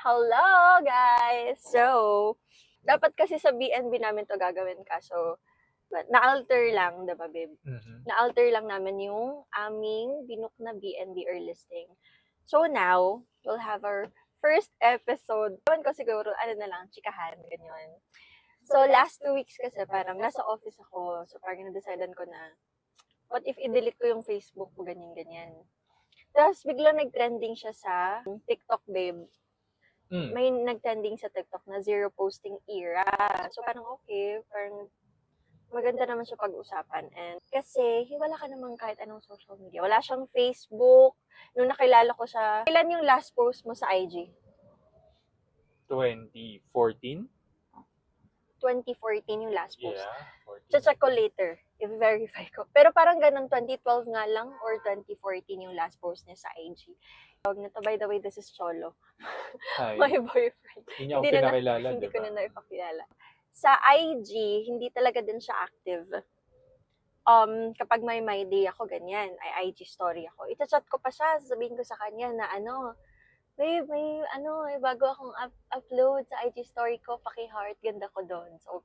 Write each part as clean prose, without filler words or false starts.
Hello, guys! So, dapat kasi sa BNB namin to gagawin kaso na-alter lang, diba, babe? Na-alter lang namin yung aming binook na BNB or listing. So now, we'll have our first episode. Ewan ko siguro, chikahan, ganyan. So, last 2 weeks kasi parang nasa office ako. So, parang na-decidean ko na, what if i-delete ko yung Facebook ko, ganyan-ganyan. Tapos, biglang nag-trending siya sa TikTok, babe. May nag-trending sa TikTok na zero posting era. So, parang okay, parang maganda naman siya pag-usapan. And kasi, wala ka naman kahit anong social media. Wala siyang Facebook. Nung nakilala ko siya, kailan yung last post mo sa IG? 2014? 2014 yung last post. Yeah, 14. Check ko later, i-verify ko. Pero parang ganun, 2012 nga lang or 2014 yung last post niya sa IG. By the way, this is Cholo. Hi. My boyfriend. Hindi niya ako pinakilala, Hindi ko diba? na naipakilala. Sa IG, hindi talaga din siya active. Kapag may day ako, ganyan, ay IG story ako. Ita-chat ko pa siya, sasabihin ko sa kanya na babe, may bago akong upload sa IG story ko, paki-heart, ganda ko doon. So,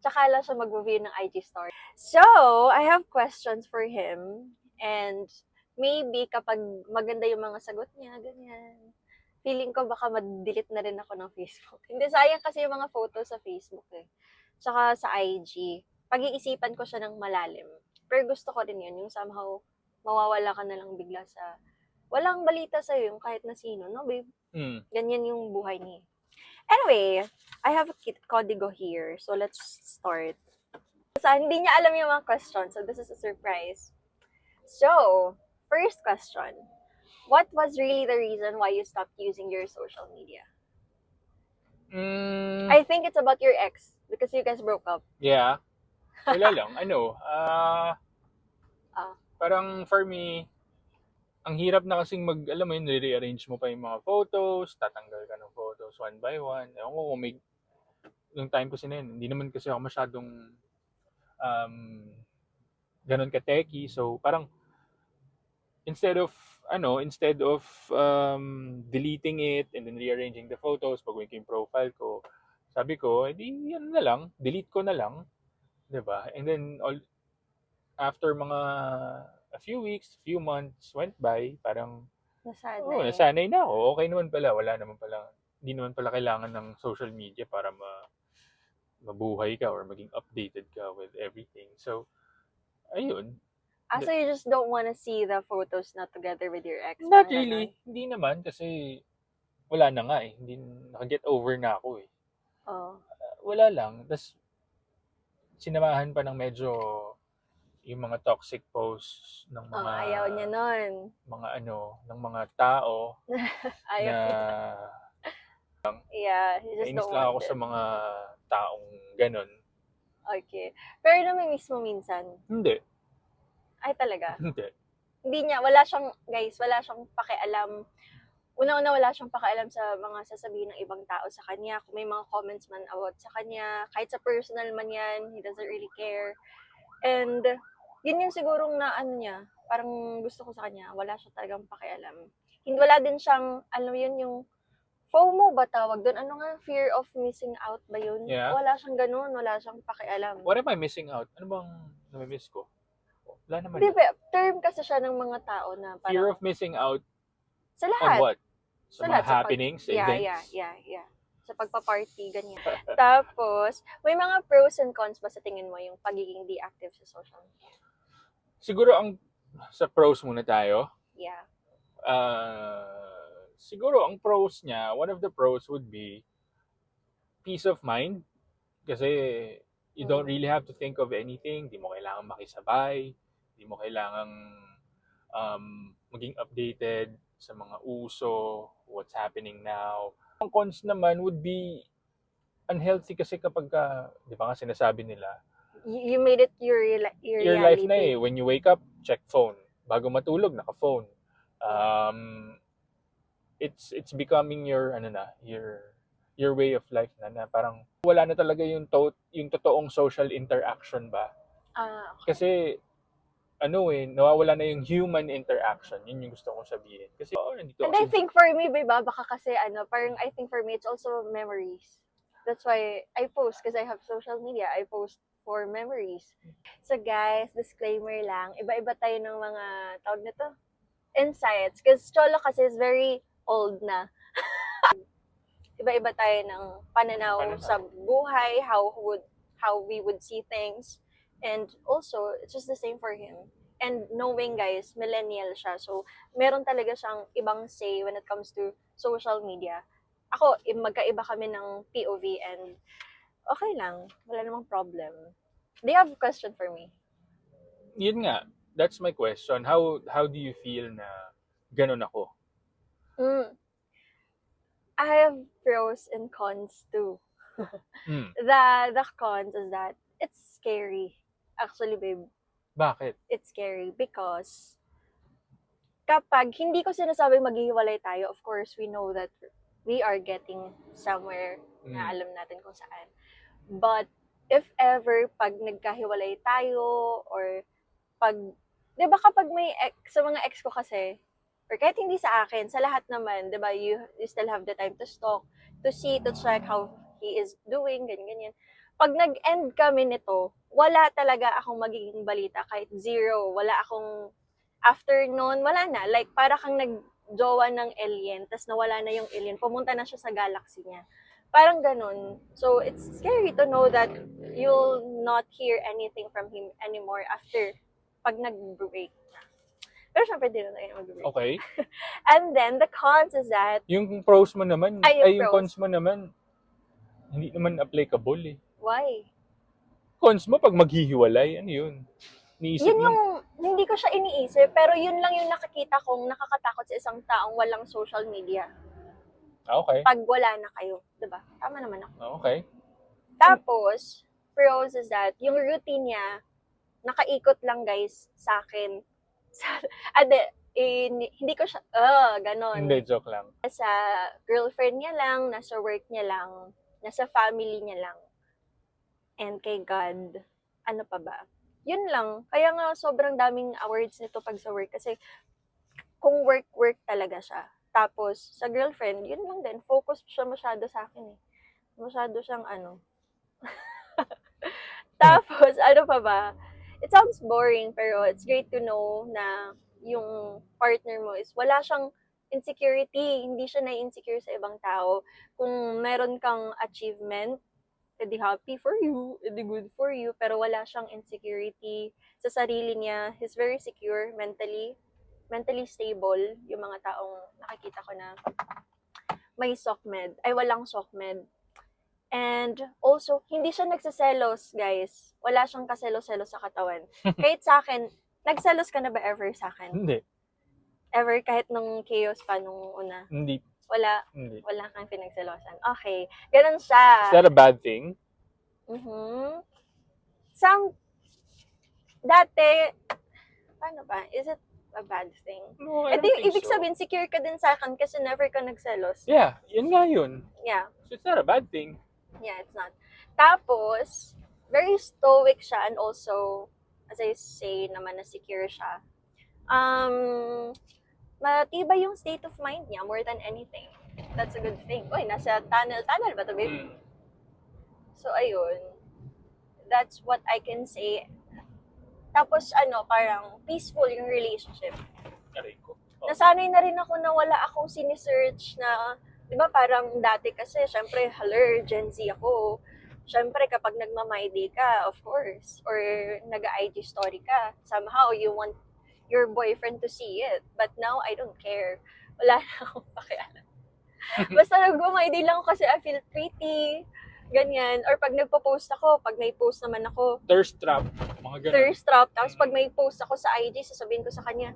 tsaka lang siya mag-review ng IG story. So, I have questions for him. And maybe kapag maganda yung mga sagot niya, ganyan. Feeling ko baka ma-delete na rin ako ng Facebook. Hindi, sayang kasi yung mga photos sa Facebook eh. Tsaka sa IG. Pag-iisipan ko siya ng malalim. Pero gusto ko rin yun, yung somehow mawawala ka na lang bigla sa walang balita sa'yo yung kahit na sino, no babe? Ganyan yung buhay niya. Anyway, I have a Codigo here. So, let's start. So, hindi niya alam yung mga questions. So, this is a surprise. So, first question. What was really the reason why you stopped using your social media? I think it's about your ex because you guys broke up. Yeah. Wala lang. Parang for me, ang hirap na kasing alam mo yun, rearrange mo pa yung mga photos, tatanggal ka ng photos one by one. Ewan ko kung may, yung time kasi na yun, hindi naman kasi ako masyadong ganun ka-techy. So, parang, instead of deleting it and then rearranging the photos, pagawin ko yung profile ko, sabi ko, yan na lang, delete ko na lang, 'di ba? And then after a few weeks, few months went by, parang nasanay na ako. Okay naman pala, hindi naman pala kailangan ng social media para mabuhay ka or maging updated ka with everything. So, ayun. So you just don't want to see the photos not together with your ex? Not really. Hindi naman kasi wala na nga eh. Hindi, naka-get over na ako eh. Wala lang. Tapos, sinamahan pa ng medyo yung mga toxic posts ng mga ayaw niya nun. Ng mga tao ayaw na nainis lang ako sa mga taong ganun. Okay. Pero namimiss mo minsan? Hindi. Ay, talaga? Hindi. Wala siyang pakialam. Una-una, wala siyang pakialam sa mga sasabihin ng ibang tao sa kanya. Kung may mga comments man about sa kanya, kahit sa personal man yan, he doesn't really care. And, yun yung sigurong niya, parang gusto ko sa kanya, wala siya talagang pakialam. Wala din siyang, yun yung FOMO ba tawag doon? Fear of missing out ba yun? Yeah. Wala siyang ganun, wala siyang pakialam. What am I missing out? Ano bang namimiss ko? Wala naman. Di, term kasi siya ng mga tao na parang... Fear of missing out sa lahat. on what? Sa mga happenings, events? Yeah. Sa pagpa-party, ganyan. Tapos, may mga pros and cons ba sa tingin mo yung pagiging deactive sa social media? Siguro sa pros muna tayo. Yeah. Siguro ang pros niya, one of the pros would be peace of mind. Kasi you don't really have to think of anything. Di mo kailangan makisabay. Di mo kailangan maging updated sa mga uso, what's happening now. Ang cons naman would be unhealthy kasi kapag di ba nga sinasabi nila, you made it your life na eh. When you wake up, check phone. Bago matulog, naka-phone. It's becoming your way of life na parang wala na talaga yung totoong social interaction ba. Okay. Kasi nawawala na yung human interaction. Yun yung gusto kong sabihin. Kasi, nandito And I kasi, think for me, diba, baka kasi parang I think for me, it's also memories. That's why I post, because I have social media. I post for memories. So guys, disclaimer lang, iba-iba tayo ng mga, tawag nito, insights. Because Cholo kasi is very old na. Iba-iba tayo ng pananaw sa buhay, how we would see things. And also, it's just the same for him. And knowing, guys, millennial siya. So, meron talaga siyang ibang say when it comes to social media. Ako, magkaiba kami ng POV and okay lang. Wala namang problem. Do you have a question for me? yun nga, that's my question. How do you feel na ganun ako? I have pros and cons too. Hmm. The cons is that it's scary. Actually, babe, Bakit? it's scary because kapag hindi ko sinasabing maghihiwalay tayo, of course, we know that we are getting somewhere na alam natin kung saan. But if ever pag nagkahiwalay tayo or pag, di ba kapag may sa mga ex ko kasi, or kahit hindi sa akin, sa lahat naman, di ba, you still have the time to stalk, to see, to check how he is doing, ganyan-ganyan. Pag nag-end kami nito, wala talaga akong magiging balita, kahit zero. Wala akong, after noon, wala na. Like, para kang nag-jowa ng alien, tas nawala na yung alien, pumunta na siya sa galaxy niya. Parang ganun. So, it's scary to know that you'll not hear anything from him anymore after pag nag-break. Pero syempre, di na tayo mag-break. Okay. And then, the cons is that, Yung pros mo naman, yung pros. cons mo naman, hindi naman applicable eh. Why? Cons mo pag maghihiwalay, ano yun? Niisip Yun mo, yung, hindi ko siya iniisip, pero yun lang yung nakakita kong nakakatakot sa isang taong walang social media. okay. Pag wala na kayo, diba? Tama naman ako. Okay. Tapos, pros is that, yung routine niya, nakaikot lang guys sa akin. Hindi ko siya, ganon. Hindi, joke lang. Sa girlfriend niya lang, nasa work niya lang, nasa family niya lang. And kay God, ano pa ba? Yun lang. Kaya nga sobrang daming awards nito pag sa work. Kasi kung work talaga siya. Tapos sa girlfriend, yun lang din. Focus siya masyado sa akin eh. Masyado siyang ano. Tapos, ano pa ba? It sounds boring, pero it's great to know na yung partner mo is wala siyang insecurity. Hindi siya na-insecure sa ibang tao. Kung meron kang achievement, edi happy for you, edi good for you, pero wala siyang insecurity sa sarili niya. He's very secure mentally stable, yung mga taong nakikita ko na may SOCMED, ay walang SOCMED. And also, hindi siya nagsaselos, guys. Wala siyang kaselos-selos sa katawan. Kahit sa akin, nagselos ka na ba ever sa akin? Hindi. Ever kahit nung chaos pa nung una? Hindi. Hindi. Wala kang pinagselosan. Okay. Ganun siya. Is that a bad thing? Dati, paano ba? Is it a bad thing? No, I don't think ibig so. sabihin, secure ka din sa akin kasi never ka nagselos. Yeah, yun nga yun. Yeah. So it's not a bad thing. Yeah, it's not. Tapos, very stoic siya and also, as I say naman na secure siya. Matibay yung state of mind niya more than anything. That's a good thing. Uy, nasa tunnel ba ito, babe? So, ayun. That's what I can say. Tapos, parang peaceful yung relationship. Aray ko. Nasanay na rin ako na wala akong sinisearch na, di ba parang dati kasi, syempre, Gen Z ako. Syempre, kapag nagmamay-day ka, of course, or nag-IG story ka, somehow you want your boyfriend to see it. But now, I don't care. Wala na akong pakialam. Basta nag-my-day lang ako kasi I feel pretty, ganyan. Or pag nagpo-post ako, pag may post naman ako, thirst trap, mga ganun. Thirst trap. Tapos pag may post ako sa IG, sasabihin ko sa kanya,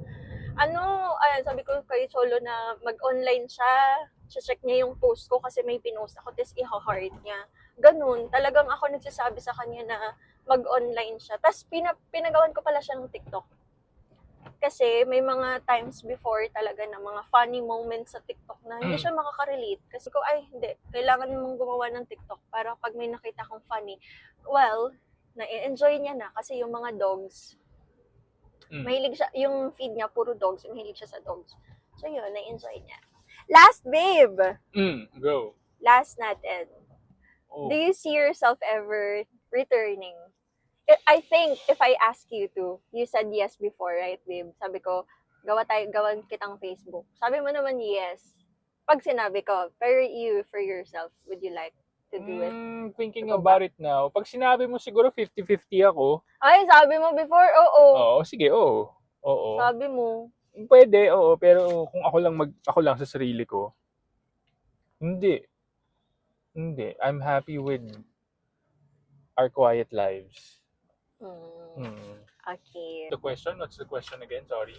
sabi ko kay Cholo na mag-online siya, check niya yung post ko kasi may pinost ako, tapos i-heart niya. Ganun. Talagang ako nagsasabi sa kanya na mag-online siya. Tapos pinagawan ko pala siya ng TikTok. Kasi may mga times before talaga na mga funny moments sa TikTok na hindi siya makaka-relate. Kasi ko, hindi. Kailangan mong gumawa ng TikTok para pag may nakita kong funny, well, na-enjoy niya na kasi yung mga dogs, Mahilig siya, yung feed niya, puro dogs. Mahilig siya sa dogs. So yun, na-enjoy niya. Last, babe! Go. Last natin. Oh. Do you see yourself ever returning? I think if I ask you to, you said yes before, right, babe? Sabi ko, gawan kitang Facebook. Sabi mo naman yes. Pag sinabi ko, pero you, for yourself, would you like to do it? Thinking To go about it now, pag sinabi mo siguro 50-50 ako. Ay, sabi mo before, oo. Oo, sige, oo. Oo. Sabi mo. Pwede, oo, pero kung ako lang sa sarili ko, hindi. Hindi. I'm happy with our quiet lives. Okay. The question? What's the question again? Sorry.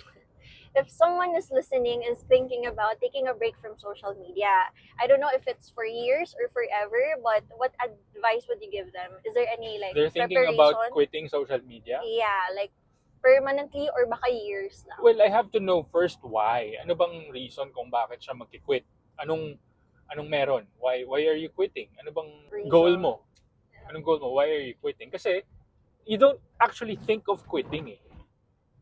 If someone is listening is thinking about taking a break from social media, I don't know if it's for years or forever, but what advice would you give them? Is there any like They're thinking about quitting social media? Yeah, like permanently or baka years lang. Well, I have to know first why. Ano bang reason kung bakit siya magki-quit? Anong meron? Why are you quitting? Ano bang goal mo? Anong goal mo? Why are you quitting? Kasi you don't actually think of quitting eh.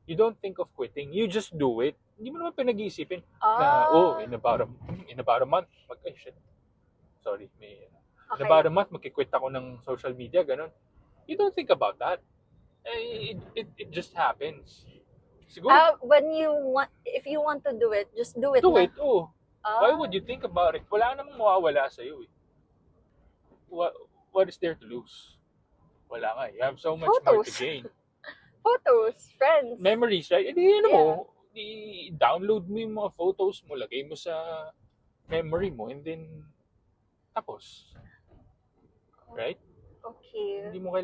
You don't think of quitting. You just do it. Hindi mo naman pinag-iisipin na, in about a month, Sorry, in about a month, magki-quit ako ng social media, ganun. You don't think about that. It just happens. Siguro, if you want to do it, just do it. do it, oh. Why would you think about it? Wala namang mawawala sa'yo eh. What is there to lose? Wala nga. You have so much more to gain. Photos, friends. Memories, right? I-download mo yung mga photos mo, lagay mo sa memory mo, and then, tapos. Right? Okay. Hindi mo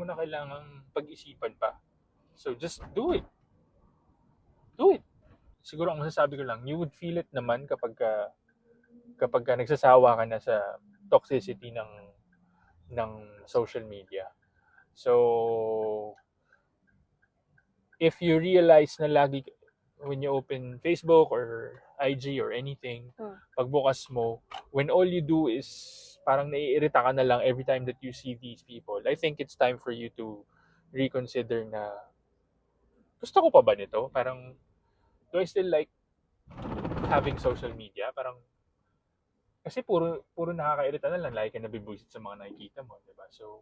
na kailangang pag-isipan pa. So, just do it. Do it. Siguro ang masasabi ko lang, you would feel it naman kapag nagsasawa ka na sa toxicity ng social media. So, if you realize na lagi when you open Facebook or IG or anything, pagbukas mo, when all you do is parang naiirita ka na lang every time that you see these people, I think it's time for you to reconsider na gusto ko pa ba nito? Parang, do I still like having social media? Parang, kasi puro nakakairita na lang, lagi ka nabibwisit sa mga nakikita mo, diba? So,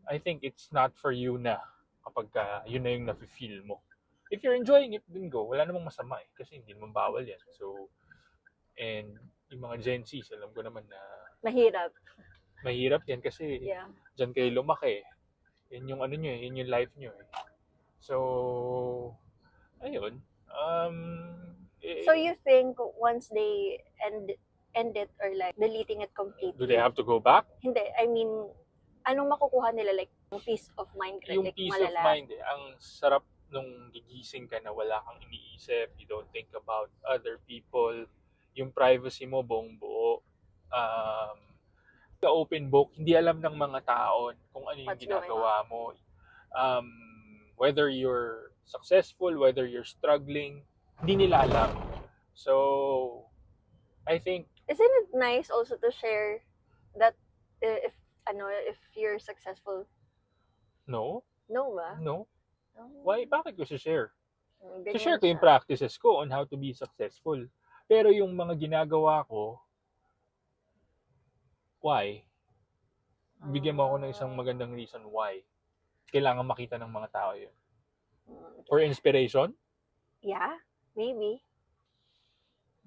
I think it's not for you na kapag yun na yung nafe-feel mo. If you're enjoying it, then go. Wala namang masama eh. Kasi hindi naman bawal yan. So, and yung mga Gen Zs, alam ko naman na mahirap yan kasi dyan kayo lumaki. Yan yung ano nyo eh, yun yung life nyo eh. So, ayun. So you think once they end it or like deleting it completely, do they have to go back? Hindi, I mean, anong makukuha nila? Like, peace of mind? Yung like, peace malala. of mind eh. Ang sarap nung gigising ka na wala kang iniisip, you don't think about other people, yung privacy mo buong buo. The open book, hindi alam ng mga tao kung ano yung ginagawa mo. Whether you're successful, whether you're struggling, hindi nila alam. So, I think, isn't it nice also to share that if you're successful? No. No ba? No. Why? Bakit ko share? Ganyan Share ko yung siya. practices ko on how to be successful. Pero yung mga ginagawa ko, why? Bigyan mo ako ng isang magandang reason why. Kailangan makita ng mga tao yun. For inspiration? Yeah, maybe.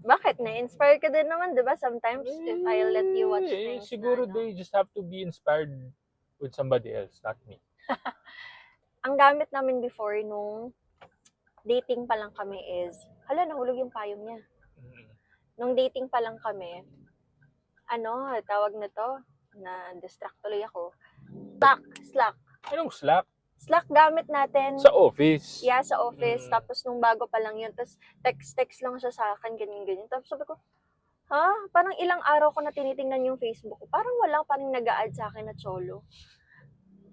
Bakit? Na-inspire ka din naman, di ba? Sometimes, if I'll let you watch things siguro na, they just have to be inspired with somebody else, not me. Ang gamit namin before nung dating pa lang kami is, hala, nahulog yung payong niya. Nung dating pa lang kami, tawag na to, na distract tuloy ako. Slack. Anong Slack? Slack gamit natin. Sa office? Yeah, sa office. Tapos nung bago pa lang yun, tapos text lang siya sa akin, ganyan. Tapos sabi ko, parang ilang araw ko na tinitingnan yung Facebook ko. Parang wala pa rin nag-a-add sa akin na Cholo.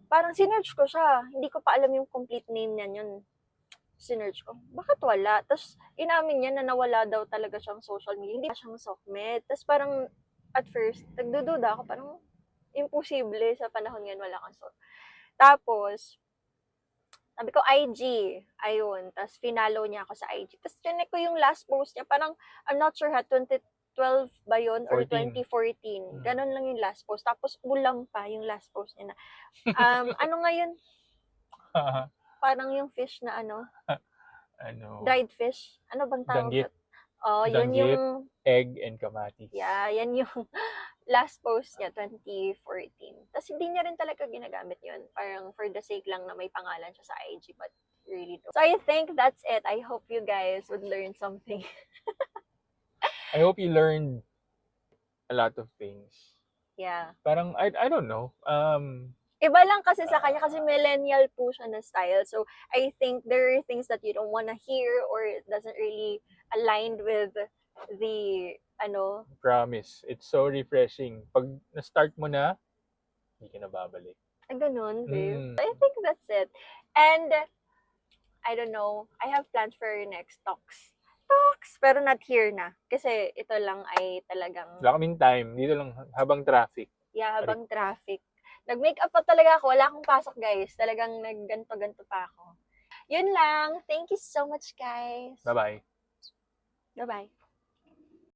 Parang sinerch ko siya. Hindi ko pa alam yung complete name niya yun. Sinerch ko. Bakit wala? Tapos inamin niya na nawala daw talaga siyang social media. Hindi siyang softmed. Tapos parang at first, nagdududa ako. Parang imposible sa panahon ngayon wala kang softmed. Tapos, Sabi ko, IG. Ayun. Tapos, finalo niya ako sa IG. Tapos, chinek ko yung last post niya. Parang, I'm not sure ha, 2012 ba yun? Or 14. 2014. Ganon lang yung last post. Tapos, ulang pa yung last post niya na. Ano nga yun? Parang yung fish na ano? Ano? Dried fish. Ano bang tawag? Danggit. Oh, yun Danggit, yung, egg, and kamatis. yeah, yan yung last post niya, 2014. Tapos hindi niya rin talaga ginagamit yun. Parang for the sake lang na may pangalan siya sa IG, but really don't. So I think that's it. I hope you guys would learn something. I hope you learned a lot of things. Yeah. Parang, I don't know. Iba lang kasi sa kanya kasi millennial po siya na style. So I think there are things that you don't wanna hear or it doesn't really aligned with the ano. Promise. It's so refreshing. Pag na-start mo na, hindi ka na babalik. Ganun, babe. I think that's it. And I don't know. I have plans for our next talks. Pero not here na. Kasi ito lang ay talagang, Wala kaming time. Dito lang, habang traffic. yeah, habang traffic. Nag-makeup pa talaga ako. Wala akong pasok, guys. Talagang nagganto-ganto pa ako. Yun lang. Thank you so much, guys. Bye-bye. Bye-bye.